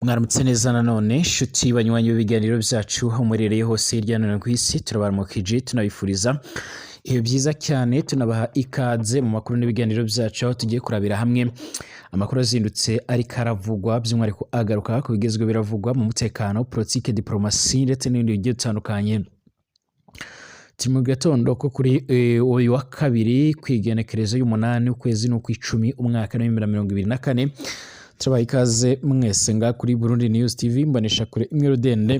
Mwaramutse neza nanone nshuti banywanyi b'ibiganiro byacu aho murereye hose hirya no hino ku isi turabaramukije tunabifuriza ibihe byiza cyane tunabaha ikaze mu makuru n'ibiganiro byacu aho tugiye kurabira hamwe amakuru azindutse ariko aravugwa by'umwihariko agaruka ku bigezweho biravugwa mu mutekano politike diplomasi ndetse n'ibindi bigiye bitandukanye. Turi mu gatondo ko kuri uyu wa kabiri kwigenekerezo y'umunani ukwezi n'ukw'icumi umwaka wa 2024 turabaha ikaze mwese nga kuri Burundi News TV mbanisha kure imwe rudende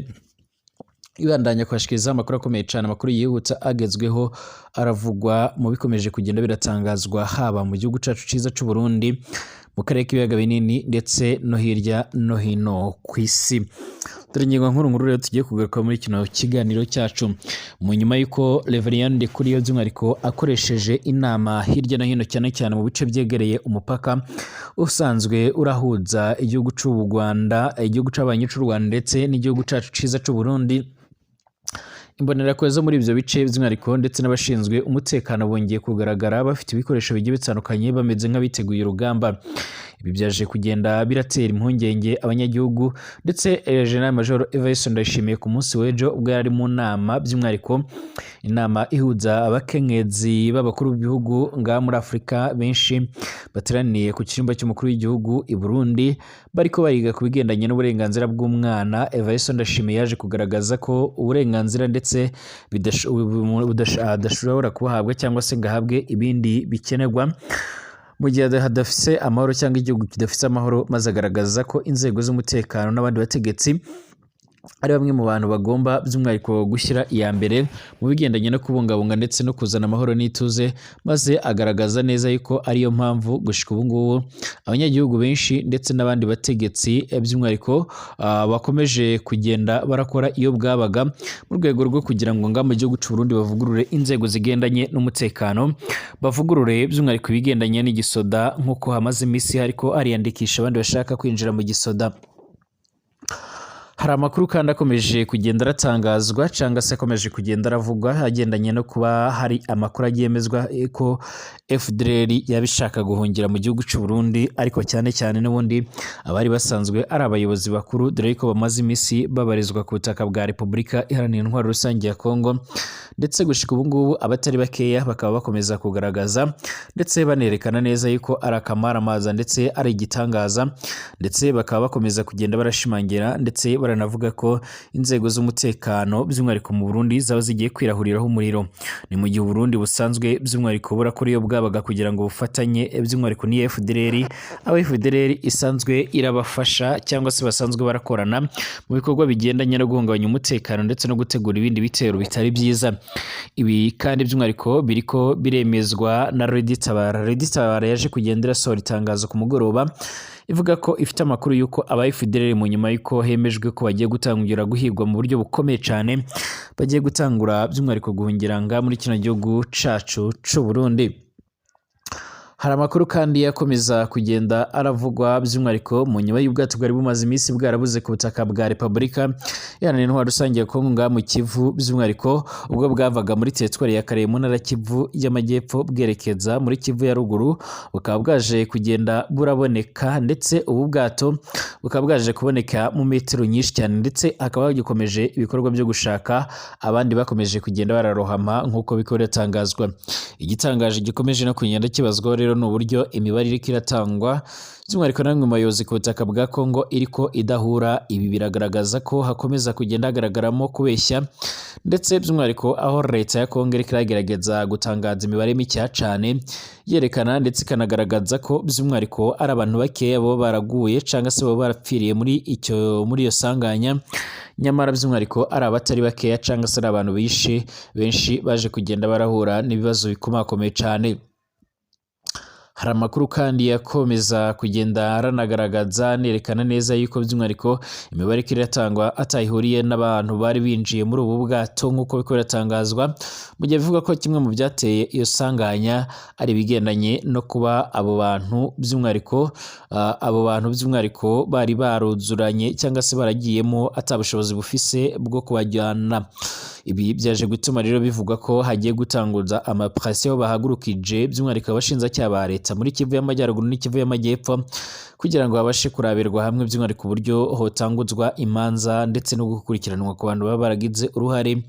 ibandanya kwashikiriza amakuru akomeye cyane, amakuru yihuta agezweho aravugwa mu bikomeje kugenda biratangazwa haba mu gihugu cacu ciza c'u Burundi, mu karere k'ibiyaga binini ndetse no hirya no hino ku isi. Dore ingingo nkuru rero tugiye kugaruka muri kino kiganiro cyacu. Mu nyuma y'uko Reverien Ndikuriyo by'umwihariko akoresheje inama hirya no hino cyane cyane mu bice byegereye umupaka usanzwe urahuza igihugu cy'u Rwanda, igihugu c'abanyi c'u Rwanda ndetse n'igihugu cacu ciza c'u Burundi, imbonerakure zo muri ibyo bice by'umwihariko ndetse n'abashinzwe umutekano bongeye kugaragara bafite ibikoresho bigiye bitandukanye bameze nk'abiteguye urugamba. Ibi byaje kugenda biratera impungenge abanyagihugu ndetse General Major Evariste Ndayishimiye ku munsi w'ejo ubwo yari mu nama by'umwihariko inama ihuza abakenyezi b'abakuru b'ibihugu ngaha muri Afurika benshi bateraniye ku cyumba cy'umukuru w'igihugu i Burundi bariko bariga ku bigendanye n'uburenganzira bw'umwana. Evariste Ndayishimiye yaje kugaragaza ko uburenganzira ndetse budashobora kuhabwa cyangwa se ngahabwe ibindi bikenerwa mu gihe hadafise amahoro cyangwa igihugu kidafise amahoro, maze agaragaza ko inzego z'umutekano n'abandi bategetsi ari bamwe mu bantu bagomba by'umwihariko gushyira iya mbere mu bigendanye no kubungabunga ndetse no kuzana amahoro n'ituze, maze agaragaza neza yuko ariyo mpamvu gushika ubu ngubu abanyagihugu benshi ndetse n'abandi bategetsi by'umwihariko bakomeje kugenda barakora iyo bwabaga mu rwego rwo kugira ngo mu gihugu cy'u Burundi bavugurure inzego zigendanye n'umutekano, bavugurure by'umwihariko ibigendanye n'igisoda nk'uko hamaze iminsi hariko ariyandikisha abandi bashaka kwinjira mu gisoda. Hari amakuru kandi akomeje kugenda aratangazwa cyangwa se akomeje kugenda aravugwa agendanye no kuba hari amakuru agiyemezwa ko FDLR yabishaka guhungira mu gihugu cy'u Burundi, ariko cyane cyane n'ubundi abari basanzwe ari abayobozi bakuru dore ko bamaze iminsi babarizwa ku butaka bwa Repubulika Iharanira Intwaro Rusange ya Kongo, ndetse gushika ubu ngubu abatari bakeya bakaba bakomeza kugaragaza ndetse banerekana neza yuko ari akamaramaza ndetse ari igitangaza, ndetse bakaba bakomeza kugenda barashimangira ndetse baranavuga ko inzego z'umutekano by'umwihariko mu Burundi zaba zigiye kwirahuriraho umuriro. Ni mu gihe Burundi busanzwe by'umwihariko burakora iyo bwabaga kugira ngo bufatanye by'umwihariko ni FDLR, aho FDLR isanzwe irabafasha cyangwa se basanzwe barakorana mu bikorwa bigendanye no guhungabanya umutekano ndetse no gutegura ibindi bitero bitari byiza. Ibi kandi by'umwihariko biriko biremezwa na Redi Tabara. Redi Tabara yaje kugenda irasohora itangazo ku mugoroba ivuga ko ifite amakuru y'uko aba FDLR mu nyuma y'uko hemejwe ko bagiye gutangira guhigwa mu buryo bukomeye cyane, bagiye gutangura by'umwihariko guhungira muri kino gihugu cacu c'u Burundi. Hari amakuru kandi yakomeza kugenda aravugwa by'umwihariko mu nyuma y'ubwato bwari bumaze iminsi bwarabuze ku butaka bwa Repubulika Iharanira Intwaro Rusange ya Kongo ngaha mu Kivu, by'umwihariko ubwo bwavaga muri teritwari ya Kare mu ntara Kivu y'Amajyepfo bwerekeza muri Kivu ya ruguru, bukaba bwaje kugenda buraboneka ndetse ubu bwato bukaba bwaje kuboneka mu metero nyinshi cyane, ndetse hakaba hagikomeje ibikorwa byo gushaka abandi bakomeje kugenda bararohama nk'uko biko biratangazwa. Igitangaje gikomeje no kugenda kibazwaho rero ni uburyo imibare iriko iratangwa by'umwihariko namwe mu bayobozi ku butaka bwa Kongo iriko idahura. Ibi biragaragaza ko hakomeza kugenda hagaragaramo kubeshya, ndetse by'umwihariko aho leta ya Kongo iriko iragerageza gutangaza imibare mike cyane yerekana ndetse ikanagaragaza ko by'umwihariko ari abantu bakeya bo baraguye cyangwa se bo barapfiriye muri iyo sanganya, nyamara by'umwihariko ari abatari bakeya cyangwa se ari abantu bishe benshi baje kugenda barahura n'ibibazo bikomakomeye cyane. Hari amakuru kandi yakomeza kugenda aranagaragaza nerekana neza yuko by'umwihariko imibare iratangwa atayihuriye n'abantu bari binjiye muri ubu bwato nk'uko biko biratangazwa, mu gihe bivuga ko kimwe mu byateye iyo sanganya ari ibigendanye no kuba abo bantu by'umwihariko bari baruzuranye cyangwa se baragiyemo atabushobozi bufise bwo kubajyana. Ibi byaje gutuma rero bivugwa ko hagiye gutanguza amapresiyo bahagurukije by'umwihariko abashinjacyaha ba leta muri Kivu y'Amajyaruguru n'Kivu y'Amajyepfo kugira ngo babashe kurabirwa hamwe by'umwihariko uburyo hotanguzwa imanza ndetse no gukurikiranwa ku bantu baba baragize uruhare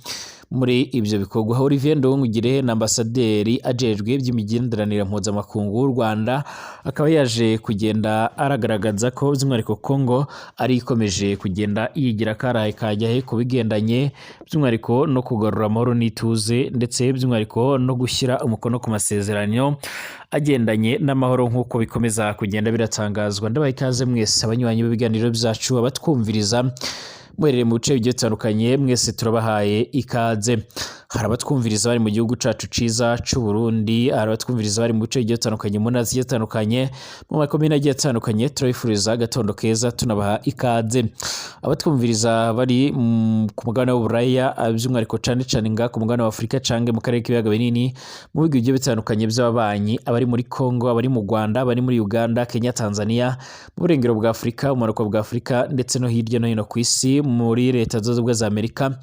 muri ibyo bikorwa. Olivier Nduhungirehe na ambasaderi ajejwe by'imigenderanire mpuzamakungu w'u Rwanda akaba yaje kugenda aragaragaza ko by'umwihariko Kongo ari ikomeje kugenda yigira karaye kajyahe ku bigendanye by'umwihariko no kugarura amahoro n'ituze ndetse by'umwihariko no gushyira umukono ku masezerano agendanye n'amahoro nk'uko bikomeza kugenda biratangazwa. Ndabaha ikaze mwese abanywanyi b'ibiganiro byacu abatwumviriza muherereye mu bice bigiye bitandukanye, mwese turabahaye ikaze. Hari abatwumviriza bari mu gihugu cacu ciza c'u Burundi, hari abatwumviriza bari mu bice bigiye bitandukanye, mu ntara zigiye zitandukanye, mu makomine agiye atandukanye, turabifuriza agatondo keza tunabaha ikaze. Abatwumviriza bari ku mugabane w'Uburaya by'umwihariko cane cane nga ku mugabane wa Afurika canke mu karere k'ibiyaga binini mu bihugu bigiye bitandukanye by'ababanyi, abari muri Kongo, abari mu Rwanda, abari muri Uganda, Kenya, Tanzania, mu burengero bwa Afurika, mu manuko bwa Afurika ndetse no hirya no hino ku isi, muri leta zunze ubumwe za Amerika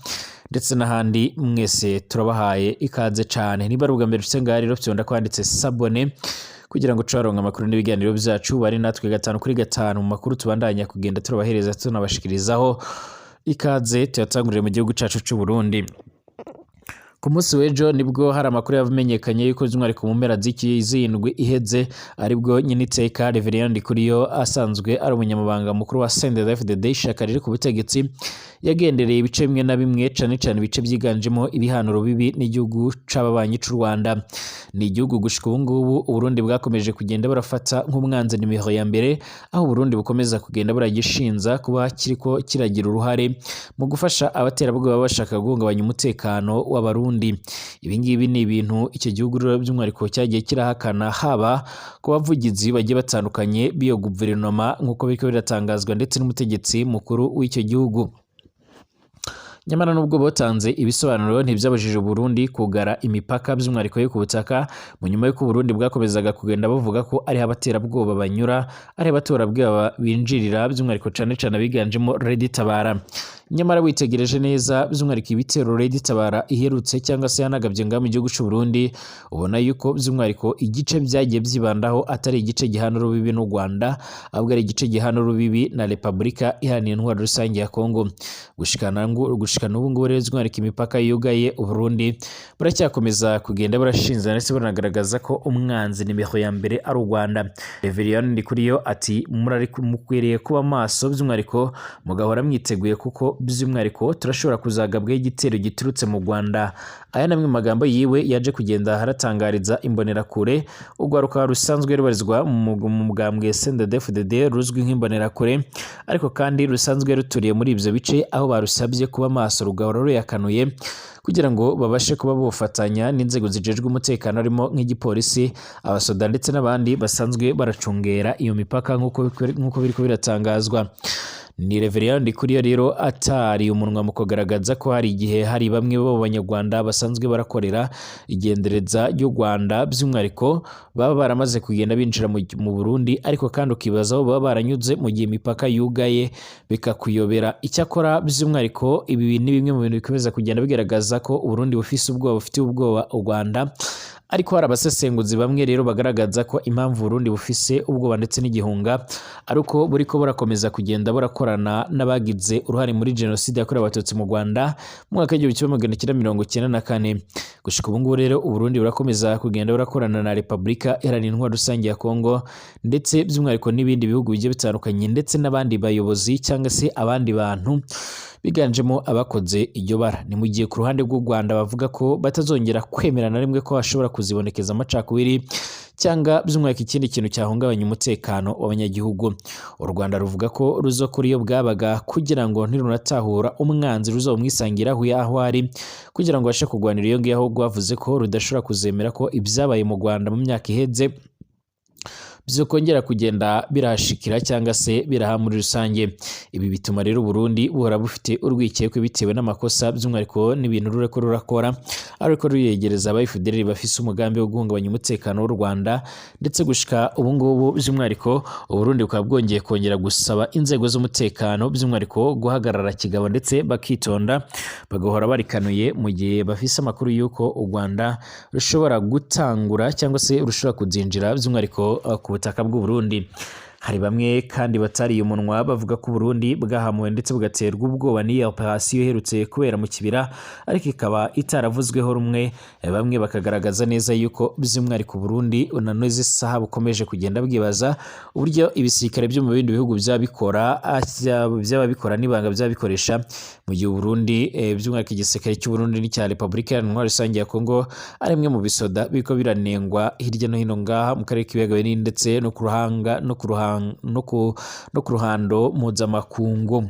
ndetse n'ahandi, mwese turabahaye ikaze cyane. Niba ari ubwa mbere usenga rero byonda kwanditse sabone kugira ngo tucaronka amakuru n'ibiganiro byacu, bari natwe 5 mu makuru tubandanya kugenda turabahereza tunabashikirizaho. Ikaze tuyatangurire mu gihugu cacu cy'u Burundi. Ku munsi w'ejo nibwo hari amakuru yamenyekanye yuko by'umwihariko mu mpera z'indwi iheze aribwo Nyeniteka Reverien Ndikuriyo asanzwe ari umunyamabanga mukuru wa CNDD-FDD ishyaka riri ku butegetsi yagendereye ibice bimwe na bimwe cane cane ibice byiganjemo ibihanuro bibi n'igihugu c'ababanyi c'u Rwanda. Ni igihugu gushika ubu ngubu Uburundi bwakomeje kugenda barafata nk'umwanzi nimero ya mbere, aho Uburundi bukomeza kugenda buragishinza kuba kiriko kiragira uruhare mu gufasha abaterabwoba bashaka guhungabanya umutekano w'Abarundi. Ibi ngibi ni ibintu icyo gihugu by'umwihariko cyagiye kirahakana, haba ku bavugizi bagiye batandukanye b'iyo guverinoma nk'uko biriko biratangazwa ndetse n'umutegetsi mukuru w'icyo gihugu. Nyamara nubwo botanze ibisobanuro ntibyabujije Burundi kugara imipaka by'umwihariko yo ku butaka, mu nyuma y'uko Burundi bwakomezaga kugenda bavuga ko ari abaterabwoba banyura, ari abatorabwoba binjirira by'umwihariko cane cane abiganjemo Red Tabara. Nyamara witegereje neza by'umwihariko ibitero Red Tabara iherutse cyangwa se yanagabye nga mu gihugu cy'u Burundi, ubona yuko by'umwihariko igice byagiye byibandaho atari igice gihana urubibi n'u Rwanda, ahubwo ari igice gihana urubibi na Repubulika Iharanira Intwaro Rusange ya Kongo. Gushikana n'ubu ngubu rero by'umwihariko imipaka yugaye Uburundi buracyakomeza kugenda burashinza ndetse buranagaragaza ko umwanzi nimero ya mbere ari u Rwanda. Reverien Ndikuriyo ati mukwiriye kuba maso by'umwihariko mugahora mwiteguye kuko by'umwihariko turashobora kuzagabwaho igitero giturutse mu Rwanda. Aya namwe magambo yiwe yaje kugenda haratangariza imbonerakure urwaruka rusanzwe rubarizwa mu mugambwe CNDD-FDD ruzwi nk'imbonerakure, ariko kandi rusanzwe ruturiye muri ibyo bice, aho barusabye kuba maso rugahora ruyakanuye kugira ngo babashe kuba bofatanya n'inzego zijejwe umutekano harimo nk'igipolisi, abasoda ndetse n'abandi basanzwe baracungera iyo mipaka nk'uko biriko biratangazwa. Ni Reverien Ndikuriyo rero atari umunwa mu kugaragaza ko hari igihe hari bamwe bo banyarwanda basanzwe barakorera igendereza ry'u Rwanda by'umwihariko baba baramaze kugenda binjira mu Burundi, ariko kandi ukibaza aho baba baranyuze mu gihe imipaka yugaye bikakuyobera. Icyakora by'umwihariko ibi ni bimwe mu bintu bikomeza kugenda bigaragaza ko Uburundi bufitiye ubwoba u Rwanda, ariko hari abasesenguzi bamwe rero bagaragaza ko impamvu Burundi bufise ubwoba ndetse n'igihunga ari uko buriko burakomeza kugenda burakorana n'abagize uruhare muri jenoside yakorewe Abatutsi mu Rwanda mu mwaka w'1994. Gushika ubu ngubu rero Uburundi burakomeza kugenda burakorana na Repubulika Iharanira Intwaro Rusange ya Kongo ndetse by'umwihariko n'ibindi bihugu bigiye bitandukanye ndetse n'abandi bayobozi cyangwa se abandi bantu biganjemo abakoze iryo bara. Ni mu gihe ku ruhande rw'u Rwanda bavuga ko batazongera kwemera na rimwe ko hashobora kuzibonekeza amacakubiri cyangwa by'umwihariko ikindi kintu cyahungabanya umutekano w'abanyagihugu. U Rwanda ruvuga ko ruzokora iyo bwabaga kugira ngo ntirunatahura umwanzi ruzomwisangira aho ari kugira ngo abashe kurwanira iyo ngiyo, aho rwavuze ko rudashobora kuzemera ko ibyabaye mu Rwanda mu myaka iheze bizokongera kugenda birahashikira cyangwa se biraha muri rusange. Ibi bituma rero Burundi buhora bufite urwikekwe bitewe n'amakosa by'umwihariko n'ibintu rureko rurakora ariko ruyegereza aba FDLR bafise umugambi wo guhungabanya umutekano w'u Rwanda, ndetse gushika ubu ngubu by'umwihariko Burundi bukaba bwongeye kongera gusaba inzego z'umutekano by'umwihariko guhagarara kigabo ndetse bakitonda bagahora barikanuye mu gihe bafise amakuru y'uko u Rwanda rushobora gutangura cyangwa se rushobora kuzinjira by'umwihariko ku butaka bw'u Burundi. Hari bamwe kandi batariye umunwa bavuga ko Burundi bwahamuwe ndetse bugaterwa ubwoba n'iyo operasiyo iherutse kubera mu kibira ariko ikaba itaravuzweho rumwe. Bamwe bakagaragaza neza yuko by'umwihariko Burundi unanoze isaha bukomeje kugenda bwibaza uburyo ibisirikare byo mu bindi bihugu by'ababikora n'ibanga byabikoresha mu gihe Burundi by'umwihariko igisirikare cy'u Burundi n'icya Repubulika Iharanira Rusange ya Kongo ari imwe mu bisoda biko biranengwa hirya no hino ngaha mu karere k'ibiyaga binini ndetse no ku ruhanga no ku ruhando mpuzamakungu.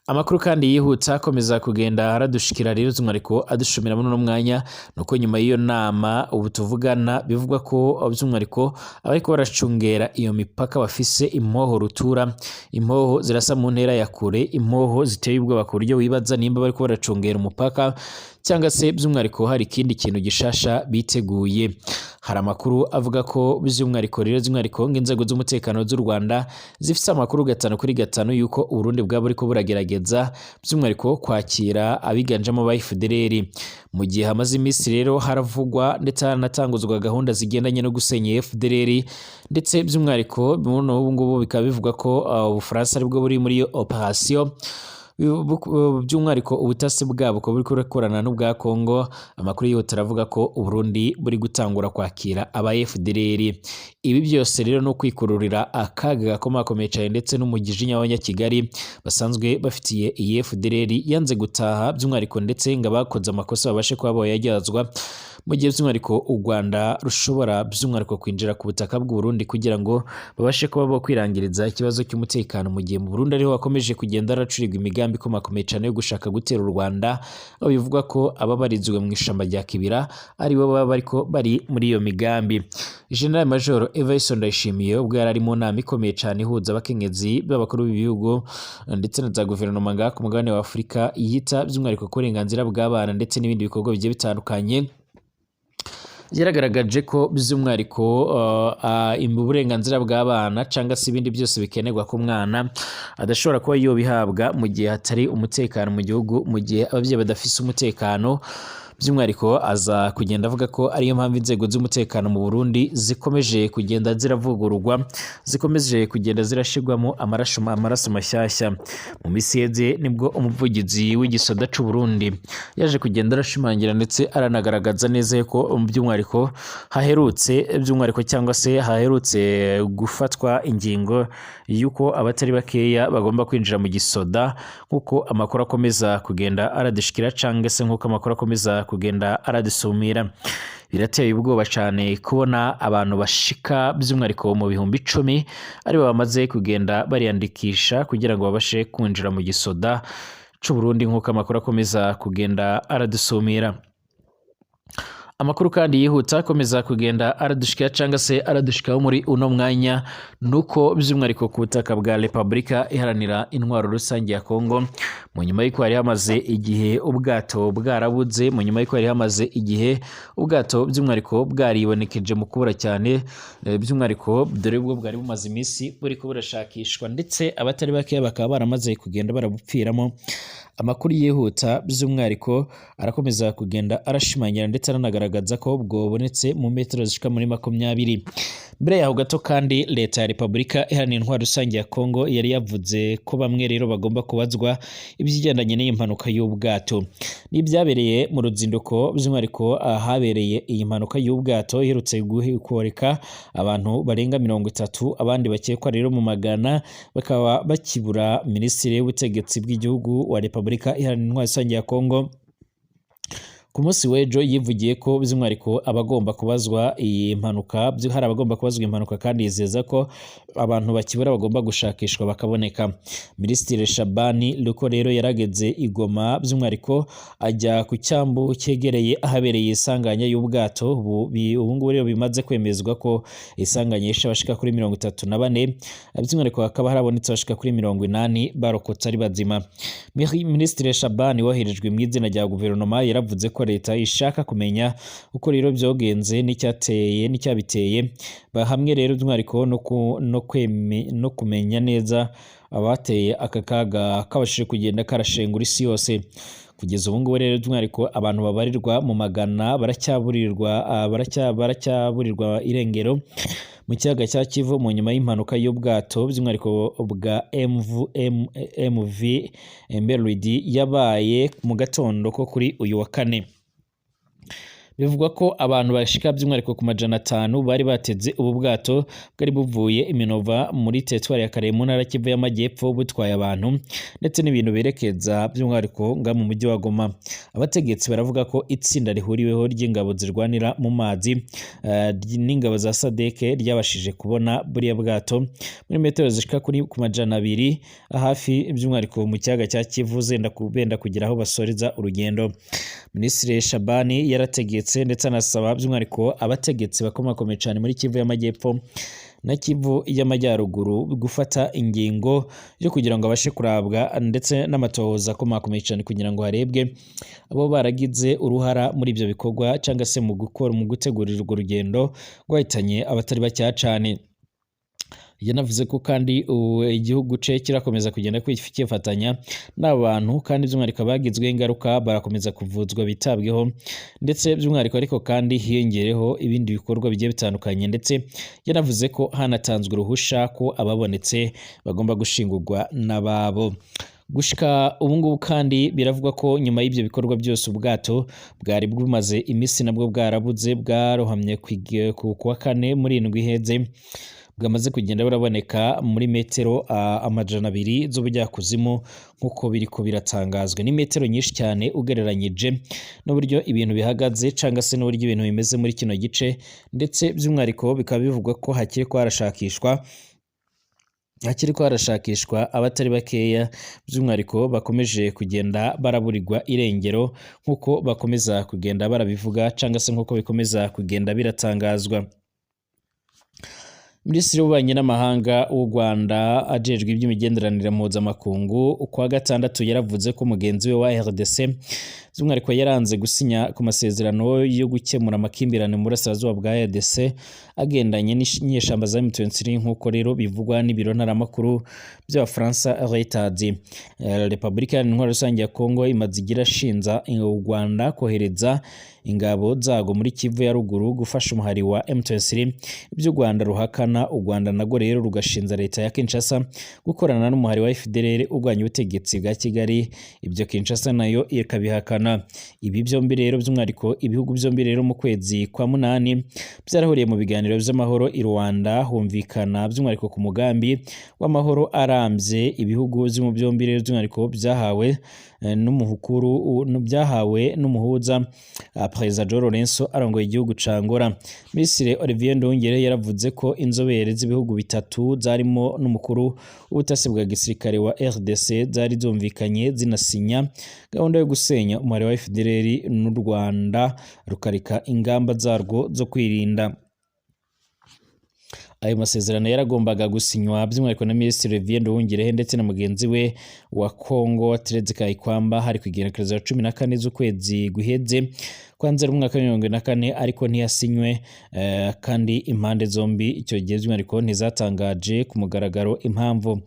Amakuru kandi yihuta akomeza kugenda aradushikira rero by'umwihariko adushumira muri uno mwanya nuko nyuma y'iyo nama ubu tuvugana bivugwa ko by'umwihariko abariko baracungera iyo mipaka bafise impoho rutura, impoho zirasa mu ntera ya kure, impoho ziteye ubwoba ku buryo wibaza nimba bariko baracungera umupaka cyangwa se by'umwihariko hari ikindi kintu gishasha biteguye. Hari amakuru avuga ko by'umwihariko rero by'umwihariko ng'inzego z'umutekano z'u Rwanda zifite amakuru 5/5 yuko Burundi bwabo ariko buragerageza by'umwihariko kwakira abiganjamo ba FDLR. Mu gihe hamaze iminsi rero haravugwa ndetse hanatanguzwa gahunda zigendanye no gusenya FDLR, ndetse by'umwihariko ubu ngubu bikaba bivuga ko Ubufaransa aribwo buri muri iyo operation by'umwihariko ubutasi bwabo ko buri kurekorana n'ubwa Kongo. Amakuru yihuta aravuga ko Burundi buri gutangura kwakira aba FDLR. Ibi byose rero no kwikururira akaga gakomakomeye cyane ndetse n'umugijinya w'Abanyakigali basanzwe bafitiye iyi FDLR yanze gutaha by'umwihariko ndetse ngo abakoze amakosa babashe kuba boyaryazwa, mu gihe by'umwihariko u Rwanda rushobora by'umwihariko kwinjira ku butaka bw'u Burundi kugira ngo babashe kuba bo kwirangiriza ikibazo cy'umutekano, mu gihe mu Burundi ariho hakomeje kugenda aracurirwa imigambi ikomakomeye cyane yo gushaka gutera u Rwanda, aho bivuga ko ababarizwe mu ishamba rya Kibira ari bo baba bariko bari muri iyo migambi. General Major Evariste Ndayishimiye ubwo yari ari mu nama ikomeye cyane ihuza abakenyezi b'abakuru b'ibihugu ndetse na za guverinoma ngaha ku mugabane wa Afurika yita by'umwihariko ku burenganzira bw'abana ndetse n'ibindi bikorwa bigiye bitandukanye, yaragaragaje ko by'umwihariko uburenganzira bw'abana cyangwa se ibindi byose bikenerwa ko umwana adashobora kuba yobihabwa mu gihe hatari umutekano mu gihugu, mu gihe ababyeyi badafise umutekano. By'umwihariko aza kugenda avuga ko ariyo mpamvu inzego z'umutekano mu Burundi zikomeje kugenda ziravugururwa, zikomeje kugenda zirashirwamo amaraso mashyashya. Mu misi yeze nibwo umuvugizi w'igisoda cy'u Burundi yaje kugenda arashimangira ndetse aranagaragaza neza ko by'umwihariko by'umwihariko cyangwa se haherutse gufatwa ingingo y'uko abatari bakeya bagomba kwinjira mu gisoda, nk'uko amakuru akomeza kugenda aradishikira cyangwa se nk'uko amakuru akomeza kugenda aradusumira. Birateye ubwoba cyane kubona abantu bashika by'umwihariko mu bihumbi 10 aribo bamaze kugenda bariyandikisha kugira ngo babashe kwinjira mu gisoda cy'u Burundi, nk'uko amakuru akomeza kugenda aradusumira. Amakuru kandi yihuta akomeza kugenda aradushikira cyangwa se aradushikaho muri uno mwanya nuko by'umwihariko ku butaka bwa Repubulika Iharanira Intwaro Rusange ya Kongo, mu nyuma y'uko hari hamaze igihe ubwato bwarabuze, mu nyuma y'uko hari hamaze igihe ubwato by'umwihariko bwaribonekeje mu kubura cyane, by'umwihariko dore bwo bwari bumaze iminsi buri kuburashakishwa ndetse abatari bake bakaba baramaze kugenda barabupfiramo. Amakuru yihuta by'umwihariko arakomeza kugenda arashimangira ndetse aranagaragaza ko bwobonetse mu metero zishika muri 20. Mbere yaho gato kandi leta ya Repubulika Iharanira Intwaro Rusange ya Kongo yari yavuze ko bamwe rero bagomba kubazwa ibyigendanye n'iyi mpanuka y'ubwato. N'ibyabereye mu ruzinduko by'umwihariko ahabereye iyi mpanuka y'ubwato iherutse gukoreka abantu barenga 30, abandi bakekwa rero mu magana bakaba bakibura. Minisitiri w'ubutegetsi bw'igihugu wa Repubulika Iharanira Intwaro Rusange ya Kongo ku munsi w'ejo yivugiye ko by'umwihariko abagomba kubazwa iyi mpanuka hari abagomba kubazwa impanuka kandi yizeza ko abantu bakibura bagomba gushakishwa bakaboneka. Minisitiri Shabani Luko rero yarageze igoma by'umwihariko ajya ku cyambu cyegereye ahabereye isanganya y'ubwato ubu ngubu rero bimaze kwemezwa ko isanganya yishe abashika kuri 34 by'umwihariko hakaba harabonetse abashika kuri 80 barokotse ari bazima. Minisitiri Shabani woherejwe mu izina rya guverinoma yaravuze ko leta ishaka kumenya uko rero byogenze n'icyabiteye hamwe rero by'umwihariko no kumenya neza abateye aka kaga kabashije kugenda karashengura isi yose. Kugeza ubu ngubu rero by'umwihariko abantu babarirwa mu magana baracyaburirwa irengero mu kiyaga cya Kivu mu nyuma y'impanuka y'ubwato by'umwihariko bwa MV Emberidi yabaye mu gatondo ko kuri uyu wa kane. Bivugwa ko abantu bashika by'umwihariko ku 500 bari bateze ubu bwato bwari buvuye Iminova muri teritwari ya Kare mu ntara Kivu y'Amajyepfo butwaye abantu ndetse n'ibintu berekeza by'umwihariko nga mu mujyi wa Goma. Abategetsi baravuga ko itsinda rihuriweho ry'ingabo zirwanira mu mazi n'ingabo za SADC ryabashije kubona buriya bwato muri metero zishika kuri ku 200 hafi by'umwihariko mu kiyaga cya Kivu benda kugira aho basoreza urugendo. Minisitiri Shabani yarategetse ndetse anasaba by'umwihariko abategetsi bakomakomeye cyane muri Kivu y'Amajyepfo na Kivu y'Amajyaruguru gufata ingingo yo kugira ngo abashe kurabwa ndetse n'amatohoza akomakomeye cyane kugira ngo harebwe abo baragize uruhara muri ibyo bikorwa cyangwa se mu gutegurira urwo rugendo rwahitanye abatari bacya cyane. Yanavuze ko kandi igihugu cye kirakomeza kugenda kwifatanya n'abantu kandi by'umwihariko bagizweho ingaruka barakomeza kuvuzwa bitabweho ndetse by'umwihariko ariko kandi hiyongereho ibindi bikorwa bigiye bitandukanye ndetse yanavuze ko hanatanzwe uruhusha ko ababonetse bagomba gushingurwa n'ababo. Gushika ubu ngubu kandi biravugwa ko nyuma y'ibyo bikorwa byose ubwato bwari bumaze iminsi nabwo bwarabuze bwarohamye ku wa kane muri indwi iheze bwamaze kugenda buraboneka muri metero 200 z'ubujyakuzimu nk'uko biriko biratangazwa. Ni metero nyinshi cyane ugereranyije n'uburyo ibintu bihagaze cyangwa se n'uburyo ibintu bimeze muri kino gice ndetse by'umwihariko bikaba bivugwa ko hakiri harashakishwa abatari bakeya by'umwihariko bakomeje kugenda baraburirwa irengero nk'uko bakomeza kugenda barabivuga cyangwa se nk'uko bikomeza kugenda biratangazwa. Minisitiri w'ububanyi n'amahanga w'u Rwanda ajejwe iby'imigenderanire mpuzamakungu kwa gatandatu yaravuze ko mugenzi we wa RDC by'umwihariko yaranze gusinya ku masezerano yo gukemura amakimbirane mu burasirazuba bwa RDC agendanye n'inyeshamba za M23 nk'uko rero bivugwa n'ibiro ntaramakuru by'Abafaransa Reuters. Repubulika Iharanira Rusange ya Kongo imaze igira shinza u Rwanda kohereza ingabo zago muri Kivu ya ruguru gufasha umuhari wa M23 ibyo u Rwanda ruhakana. U Rwanda nago rero rugashinza leta ya Kinshasa gukorana n'umuhari wa FDLR urwanya ubutegetsi bwa Kigali, ibyo Kinshasa nayo ikabihakana. Ibi byombi rero by'umwihariko ibihugu byombi rero mu kwezi kwa munani byarahuriye mu biganiro by'amahoro i Rwanda humvikana by'umwihariko ku mugambi w'amahoro arambye. Ibihugu byombi rero by'umwihariko byahawe n'umuhuza Perezida João Lourenço arongoye igihugu ca Angola. Minisitiri Olivier Nduhungire yaravuze ko inzobere z'ibihugu bitatu zarimo n'umukuru w'ubutasi bwa gisirikare wa RDC zari zumvikanye zinasinya gahunda yo gusenya umuhari wa FDLR n'u Rwanda rukarika ingamba zarwo zo kwirinda. Ayo masezerano yaragombaga gusinywa by'umwihariko na Minisitiri Olivier Nduhungire ndetse na mugenzi we wa Kongo Therese Kayikwamba hari kwigenekerezo 14 z'ukwezi guheze kwa Nzeri mu mwaka wa 2024 ariko ntiyasinywe kandi impande zombi icyo gihe by'umwihariko ntizatangaje ku mugaragaro impamvu.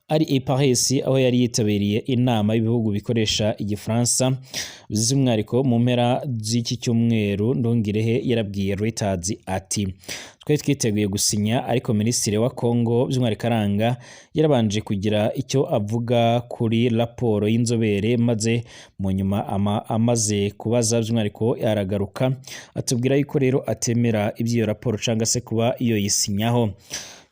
Ari Paris aho yari yitabiriye inama y'ibihugu bikoresha igifaransa by'umwihariko mu mpera z'iki cyumweru. Nduhungirehe yarabwiye Reuters ati twari twiteguye gusinya ariko Minisitiri wa Kongo by'umwihariko aranga yarabanje kugira icyo avuga kuri raporo y'inzobere maze mu nyuma amaze kubaza by'umwihariko aragaruka atubwira yuko rero atemera iby'iyo raporo cyangwa se kuba iyo yisinyaho.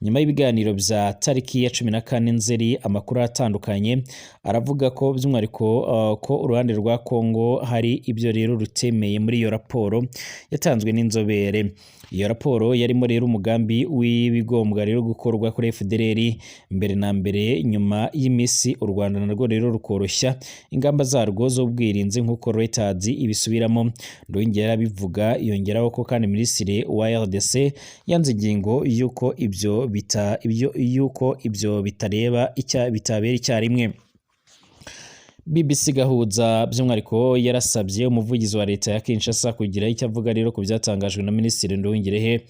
nyuma y'ibiganiro bya tariki ya 14 Nzeri amakuru atandukanye aravuga ko by'umwihariko ko uruhande rwa Kongo hari ibyo rero rutemeye muri iyo raporo yatanzwe n'inzobere. Iyo raporo yarimo rero umugambi w'ibigombwa rero gukorwa kuri FDLR mbere na mbere nyuma y'imisi u Rwanda narwo rero rukoroshya ingamba zarwo z'ubwirinzi nk'uko Reuters ibisubiramo. Ndongera bivuga yongeraho ko kandi Minisitiri wa RDC yanze ingingo yuko ibyo bitabera icyarimwe. BBC Gahuza by'umwihariko yarasabye umuvugizi wa leta ya Kinshasa kugira icyo avuga rero ku byatangajwe na Minisitiri Nduhungirehe,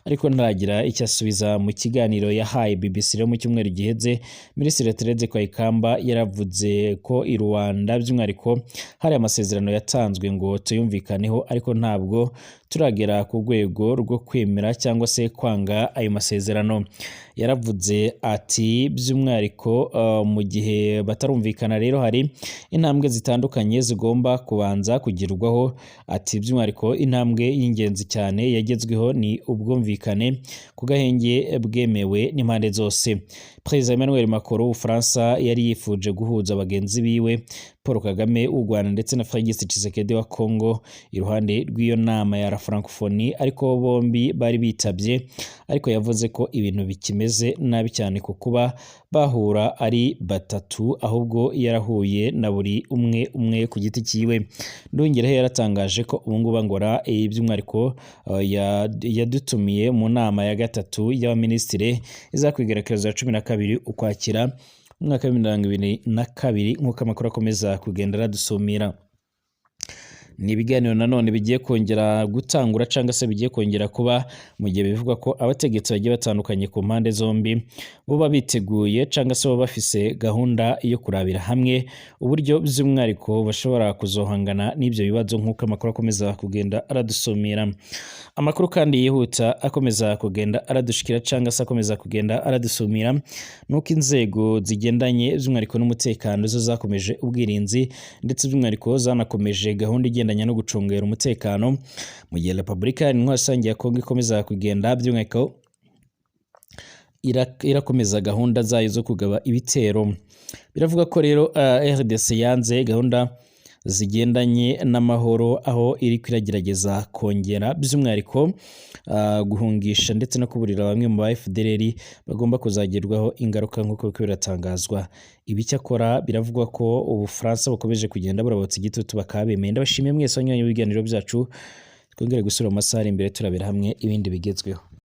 ariko ntaragira icyo asubiza. Mu kiganiro yahaye BBC rero mu cyumweru giheze, Minisitiri Tereze Kwayikamba yaravuze ko i Rwanda by'umwihariko hari amasezerano yatanzwe ngo tuyumvikaneho, ariko ntabwo turagera ku rwego rwo kwemera cyangwa se kwanga ayo masezerano. Yaravuze ati by'umwihariko mu gihe batarumvikana rero hari intambwe zitandukanye zigomba kubanza kugirwaho. Ati by'umwihariko intambwe y'ingenzi cyane yagezweho ni ubwumvikane ku gahenge bwemewe n'impande zose. Perezida Emmanuel Macron w'Ubufaransa yari yifuje guhuza bagenzi biwe Paul Kagame w'u Rwanda ndetse na Félix Tshisekedi wa Congo iruhande rw'iyo nama ya la Francophonie, ariko bombi bari bitabye, ariko yavuze ko ibintu bikimeze nabi cyane ku kuba bahura ari batatu, ahubwo yarahuye na buri umwe ku giti cyiwe. Nduhungirehe yaratangaje ko ubungubu ngora by'umwihariko yadutumiye mu nama ya gatatu y'abaminisitiri izakwigerekereza 12 Ukwakira umwaka wa 2022 nk'uko amakuru akomeza kugenda aradusumira. Ni ibiganiro nanone bigiye kongera gutangura cyangwa se bigiye kongera kuba mu gihe bivugwa ko abategetsi bagiye batandukanye ku mpande zombi bo biteguye cyangwa se bafise gahunda yo kurabira hamwe uburyo by'umwihariko bashobora kuzohangana n'ibyo bibazo nk'uko amakuru akomeza kugenda aradusumira. Amakuru kandi yihuta akomeza kugenda aradushikira cyangwa se akomeza kugenda aradusumira nuko inzego zigendanye by'umwihariko n'umutekano zo zakomeje ubwirinzi ndetse by'umwihariko zanakomeje gahunda igendanye no gucungera umutekano, mu gihe Repubulika Iharanira ya Kongo ikomeza kugenda by'umwihariko irakomeza gahunda zayo zo kugaba ibitero. Biravuga ko rero RDC yanze gahunda zigendanye n'amahoro, aho iri kwiragerageza kongera by'umwihariko guhungisha ndetse no kuburira bamwe mu ba FDLR bagomba kuzagerwaho ingaruka nk'uko biratangazwa. Ibi cyakora biravugwa ko Ubufaransa bukomeje kugenda burabotsa igitutu bakabemeye. Ndabashimiye mwese abanywanyi b'ibiganiro byacu, twongere gusura mu masaha imbere turabera hamwe ibindi bigezweho.